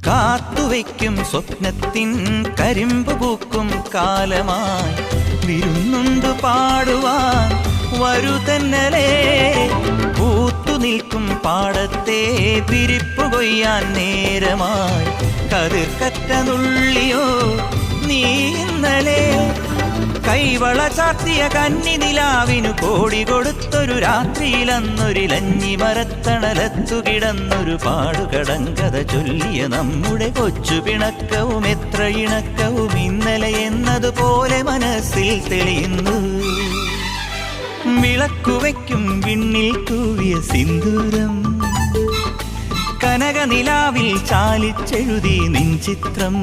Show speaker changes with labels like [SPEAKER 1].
[SPEAKER 1] കാത്തുവയ്ക്കും സ്വപ്നത്തിൻ കരിമ്പ് പൂക്കും കാലമായി വിരുന്നുണ്ട് പാടുവാൻ വരുതന്നലേ. പൂത്തു നിൽക്കും പാടത്തെ പിരിപ്പു കൊയ്യാൻ നേരമായി കതിർക്കറ്റ നുള്ളിയോ നീ ഇന്നലെ. കൈവള ചാർത്തിയ കന്നി നിലാവിനു കോടി കൊടുത്തൊരു രാത്രിയിലന്നൊരിലഞ്ഞി മരത്തണലത്തു കിടന്നൊരു പാടുകടങ്കഥ ചൊല്ലിയ നമ്മുടെ കൊച്ചു പിണക്കവും എത്ര ഇണക്കവും ഇന്നലെ എന്നതുപോലെ മനസ്സിൽ തെളിയുന്നു. വിളക്കുവയ്ക്കും വിണ്ണിൽ തൂവിയ സിന്ദൂരം കനകനിലാവിൽ ചാലിച്ചെഴുതി നിൻ ചിത്രം.